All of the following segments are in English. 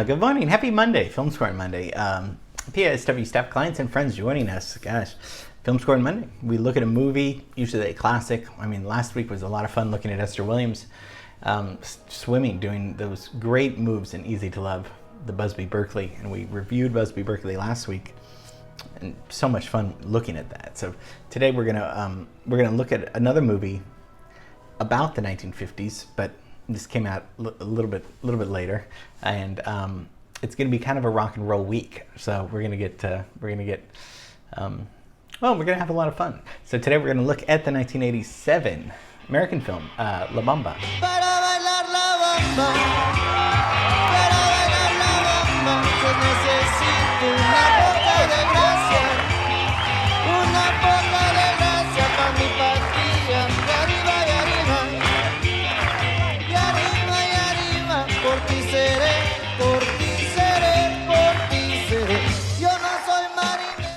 Good morning. Happy Monday, Film Scoring Monday. PSW staff, clients, and friends joining us. Gosh, Film Scoring Monday. We look at a movie, usually a classic. I mean, last week was a lot of fun looking at Esther Williams swimming, doing those great moves in Easy to Love, the Busby Berkeley. And we reviewed Busby Berkeley last week. And so much fun looking at that. So today we're gonna look at another movie about the 1950s, but this came out a little bit later, and it's going to be kind of a rock and roll week. So we're gonna have a lot of fun. So today we're gonna look at the 1987 American film La Bamba.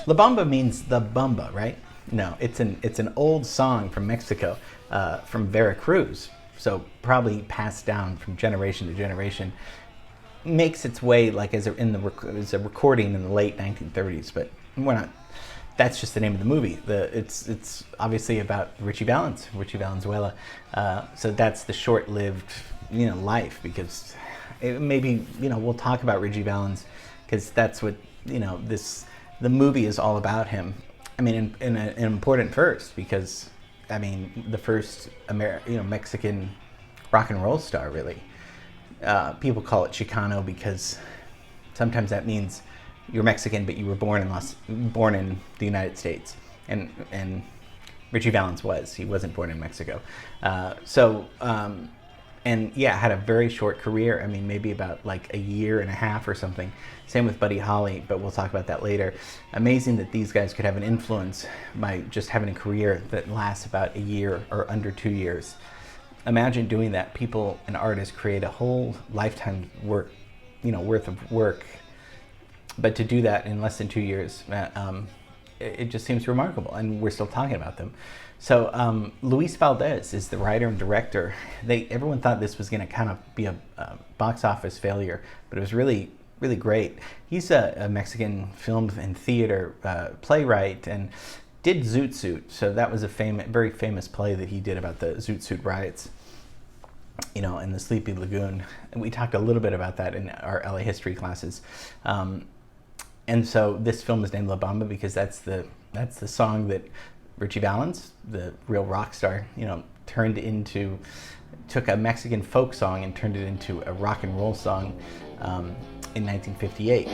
La Bamba means the Bamba, right? No, it's an old song from Mexico, from Veracruz. So probably passed down from generation to generation. Makes its way like as a recording in the late 1930s, but we're not. That's just the name of the movie. It's obviously about Richie Valenzuela. So that's the short-lived life, because maybe we'll talk about Richie Valens, because that's what the movie is all about him. I mean, in an important first, because I mean the first Mexican rock and roll star, really. People call it Chicano because sometimes that means you're Mexican but you were born in the United States, and Richie Valens wasn't born in Mexico, and yeah, had a very short career. I mean, maybe about like a year and a half or something. Same with Buddy Holly, but we'll talk about that later. Amazing that these guys could have an influence by just having a career that lasts about a year or under 2 years. Imagine doing that. People and artists create a whole lifetime worth of work, but to do that in less than 2 years, it just seems remarkable, and we're still talking about them. So Luis Valdez is the writer and director. Everyone thought this was going to kind of be a box office failure, but it was really, really great. He's a Mexican film and theater playwright, and did Zoot Suit. So that was a very famous play that he did about the Zoot Suit riots, in the Sleepy Lagoon. And we talked a little bit about that in our LA history classes. And so this film is named La Bamba because that's the song that Richie Valens, the real rock star, took a Mexican folk song and turned it into a rock and roll song in 1958.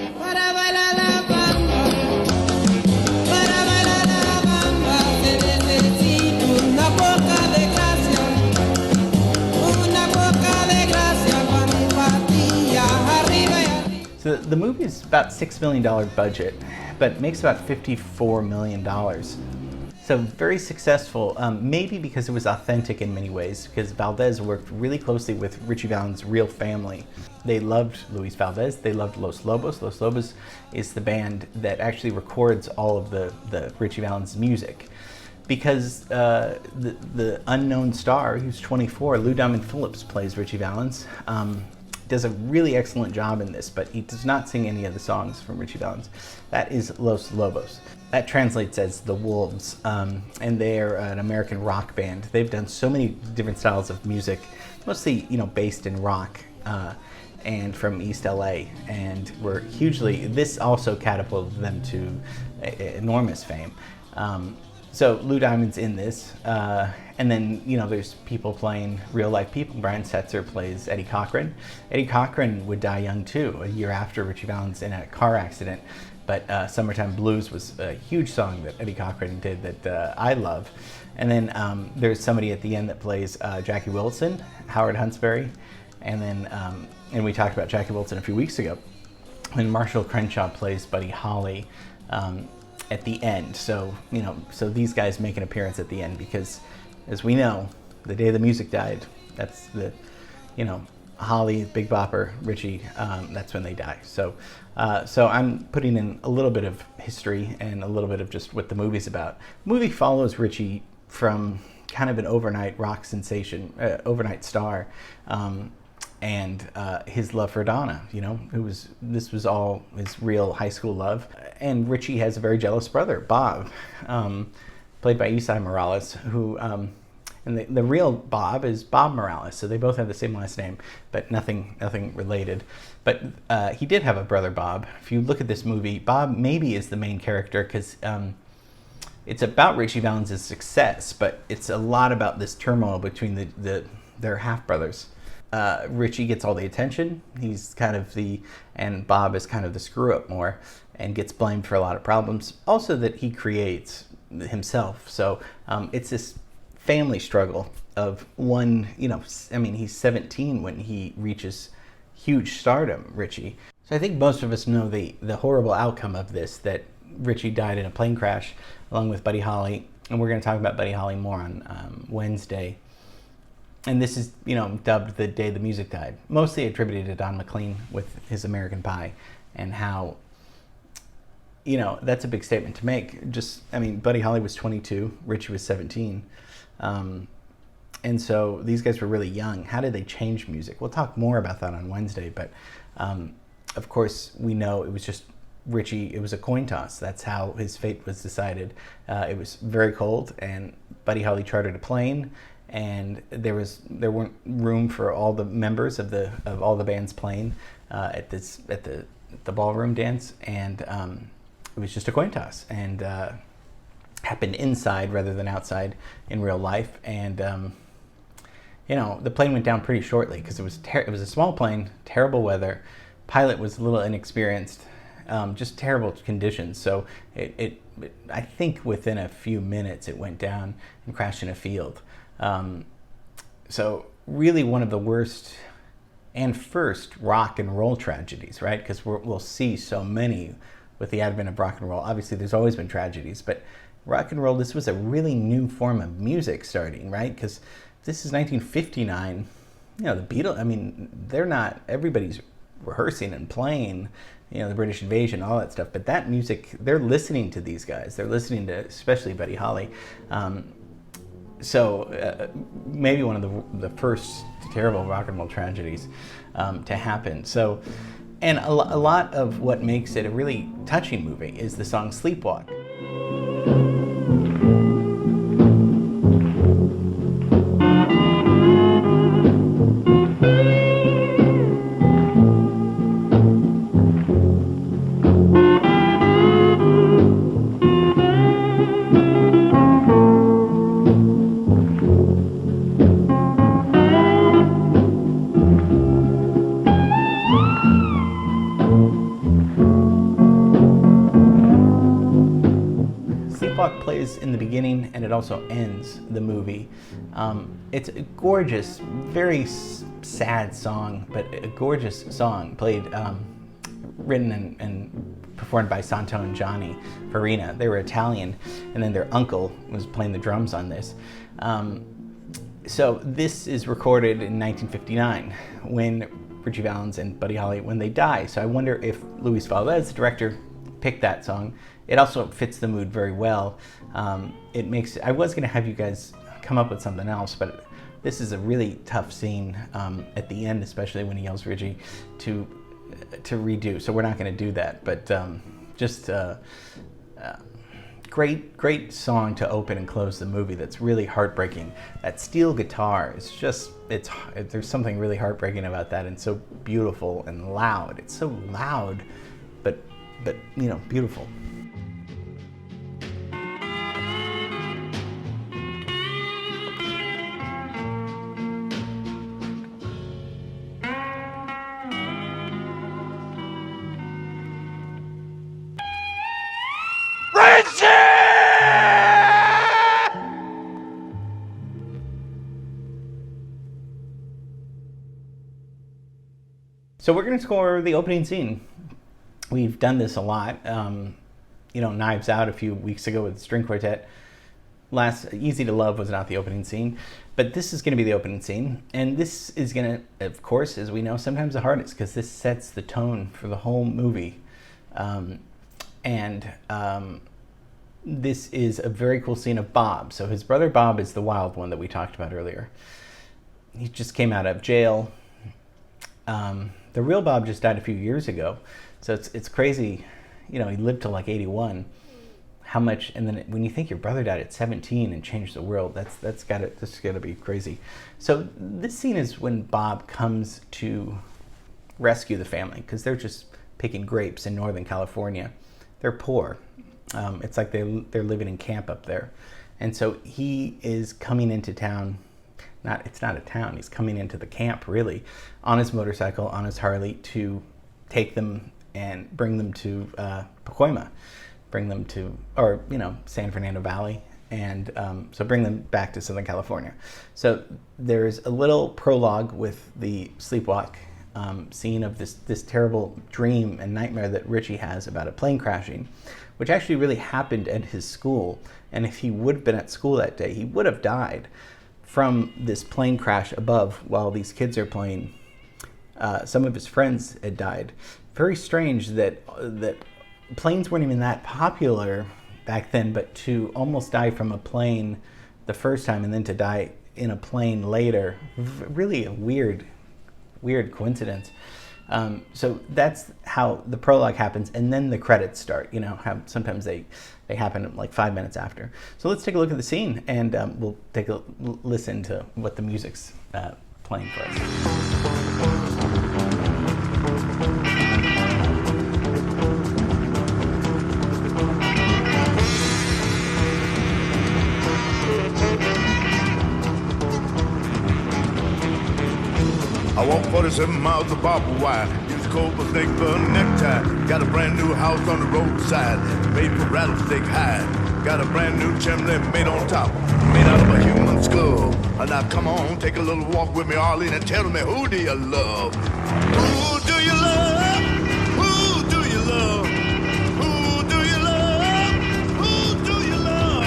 So the movie is about $6 million budget, but makes about $54 million. So very successful, maybe because it was authentic in many ways, because Valdez worked really closely with Richie Valens' real family. They loved Luis Valdez, they loved Los Lobos. Los Lobos is the band that actually records all of the Richie Valens music. Because the unknown star, who's 24, Lou Diamond Phillips, plays Richie Valens, does a really excellent job in this, but he does not sing any of the songs from Richie Valens. That is Los Lobos. That translates as the Wolves, and they're an American rock band. They've done so many different styles of music, mostly based in rock, and from East LA, and were this also catapulted them to enormous fame. So Lou Diamond's in this, and then there's people playing real life people. Brian Setzer plays Eddie Cochran. Eddie Cochran would die young too, a year after Richie Valens in a car accident. But Summertime Blues was a huge song that Eddie Cochran did that I love. And then there's somebody at the end that plays Jackie Wilson, Howard Huntsberry, and then and we talked about Jackie Wilson a few weeks ago. And Marshall Crenshaw plays Buddy Holly at the end. So so these guys make an appearance at the end because, as we know, the day the music died, that's the Holly, Big Bopper, Richie, that's when they die. So I'm putting in a little bit of history and a little bit of just what the movie's about. The movie follows Richie from kind of an overnight rock sensation, overnight star, and his love for Donna. This was all his real high school love. And Richie has a very jealous brother, Bob, played by Isai Morales, who, and the real Bob is Bob Morales, so they both have the same last name, but nothing related. But he did have a brother, Bob. If you look at this movie, Bob maybe is the main character because it's about Richie Valens' success, but it's a lot about this turmoil between their half brothers. Richie gets all the attention. He's kind of and Bob is kind of the screw up more and gets blamed for a lot of problems. Also that he creates himself. So it's this family struggle of one, he's 17 when he reaches huge stardom, Richie. So I think most of us know the horrible outcome of this, that Richie died in a plane crash along with Buddy Holly. And we're going to talk about Buddy Holly more on Wednesday. And this is, dubbed the day the music died, mostly attributed to Don McLean with his American Pie, and how, that's a big statement to make. Buddy Holly was 22, Richie was 17. And so these guys were really young. How did they change music? We'll talk more about that on Wednesday, but of course we know it was just Richie, it was a coin toss. That's how his fate was decided. It was very cold, and Buddy Holly chartered a plane, and there weren't room for all the members of all the bands playing at the ballroom dance, and it was just a coin toss, and happened inside rather than outside in real life. And the plane went down pretty shortly because it was a small plane, terrible weather, pilot was a little inexperienced, just terrible conditions. So I think within a few minutes it went down and crashed in a field. So really one of the worst and first rock and roll tragedies, right? Because we'll see so many with the advent of rock and roll. Obviously, there's always been tragedies, but rock and roll, this was a really new form of music starting, right? Because this is 1959. The Beatles, they're not, everybody's rehearsing and playing, the British invasion, all that stuff. But that music, they're listening to these guys. They're listening to, especially Buddy Holly. So maybe one of the first terrible rock and roll tragedies to happen. So, and a lot of what makes it a really touching movie is the song Sleepwalk. Plays in the beginning, and it also ends the movie. It's a gorgeous, very sad song, but a gorgeous song played, written and performed by Santo and Johnny Farina. They were Italian, and then their uncle was playing the drums on this. So this is recorded in 1959 when Richie Valens and Buddy Holly, when they die. So I wonder if Luis Valdez, the director, picked that song. It also fits the mood very well. I was going to have you guys come up with something else, but this is a really tough scene at the end, especially when he yells Richie, to redo. So we're not going to do that. But just great song to open and close the movie. That's really heartbreaking. That steel guitar is just there's something really heartbreaking about that, and so beautiful and loud. It's so loud, but beautiful. So we're going to score the opening scene. We've done this a lot. Knives Out a few weeks ago with the string quartet. Easy to Love was not the opening scene, but this is going to be the opening scene. And this is going to, of course, as we know, sometimes the hardest, because this sets the tone for the whole movie. This is a very cool scene of Bob. So his brother Bob is the wild one that we talked about earlier. He just came out of jail. The real Bob just died a few years ago, so it's crazy. You know, he lived till like 81. How much? And then when you think your brother died at 17 and changed the world, that's gotta be crazy. So this scene is when Bob comes to rescue the family because they're just picking grapes in Northern California. They're poor. It's like they're living in camp up there, and so he is coming into town. It's not a town. He's coming into the camp really, on his motorcycle, on his Harley, to take them and bring them to Pacoima, bring them to, or San Fernando Valley, and so bring them back to Southern California. So there's a little prologue with the sleepwalk scene of this terrible dream and nightmare that Richie has about a plane crashing, which actually really happened at his school. And if he would have been at school that day, he would have died from this plane crash above while these kids are playing. Some of his friends had died. Very strange that planes weren't even that popular back then, but to almost die from a plane the first time and then to die in a plane later, really a weird coincidence. So that's how the prologue happens, and then the credits start. Sometimes they happen like 5 minutes after. So let's take a look at the scene, and we'll take a listen to what the music's playing for us. I walk 47 miles of barbed wire. Use cold for snake for a necktie. Got a brand new house on the roadside, made for rattlesnake hide. Got a brand new chimney made on top, made out of a human skull. And now come on, take a little walk with me, Arlene, and tell me, who do you love? Who do you love? Who do you love? Who do you love? Who do you love?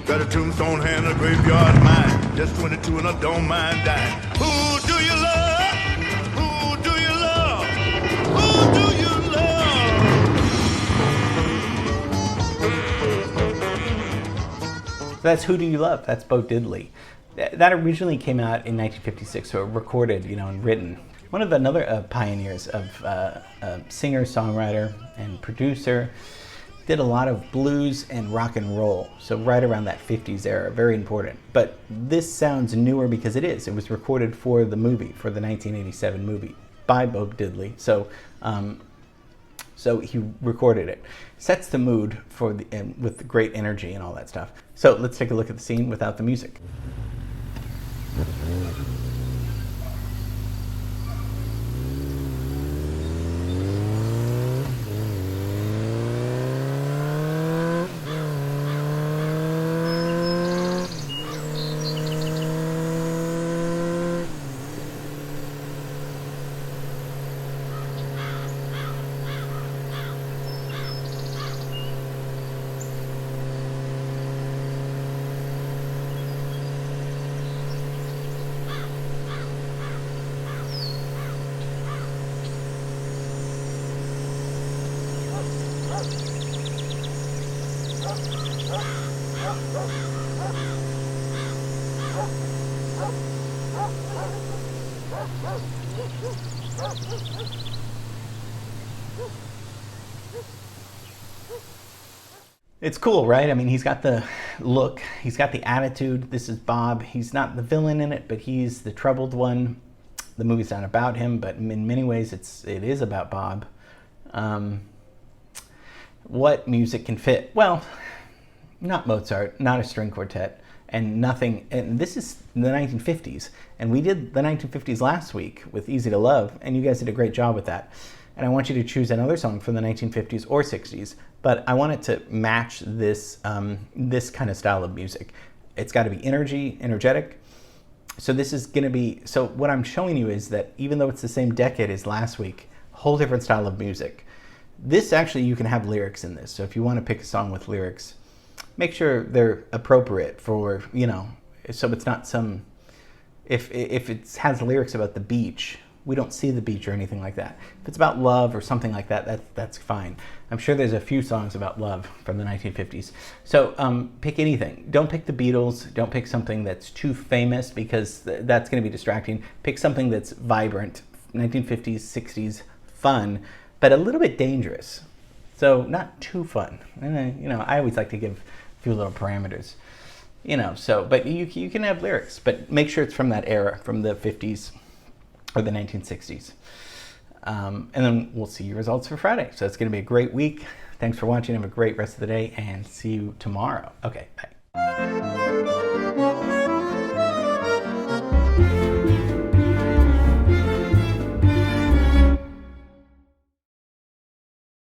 Got a tombstone hand, a graveyard mine. Just 22 and I don't mind dying. Who do you love? Who do you love? Who do you love? So that's Who Do You Love? That's Bo Diddley. That originally came out in 1956, so recorded, and written. One of another pioneers of singer, songwriter, and producer. Did a lot of blues and rock and roll, so right around that 50s era, very important. But this sounds newer because it is. It was recorded for the movie, for the 1987 movie, by Bo Diddley. So he recorded it. Sets the mood with the great energy and all that stuff. So let's take a look at the scene without the music. It's cool, right? I mean, he's got the look, he's got the attitude. This is Bob. He's not the villain in it, but he's the troubled one. The movie's not about him, but in many ways it is about Bob. What music can fit? Well, not Mozart, not a string quartet, and nothing. And this is the 1950s, and we did the 1950s last week with Easy to Love, and you guys did a great job with that. And I want you to choose another song from the 1950s or 60s, but I want it to match this this kind of style of music. It's got to be energetic. So this is going to be, so what I'm showing you is that even though it's the same decade as last week, whole different style of music. This actually, you can have lyrics in this. So if you want to pick a song with lyrics, make sure they're appropriate for, so it's not some, if it has lyrics about the beach, we don't see the beach or anything like that. If it's about love or something like that, that's fine. I'm sure there's a few songs about love from the 1950s. So pick anything. Don't pick the Beatles. Don't pick something that's too famous, because that's going to be distracting. Pick something that's vibrant, 1950s, 60s, fun, but a little bit dangerous. So not too fun. And you know, I always like to give a few little parameters. You know, so, but you can have lyrics, but make sure it's from that era, from the 50s or the 1960s. And then we'll see your results for Friday. So it's going to be a great week. Thanks for watching. Have a great rest of the day, and see you tomorrow. Okay, bye.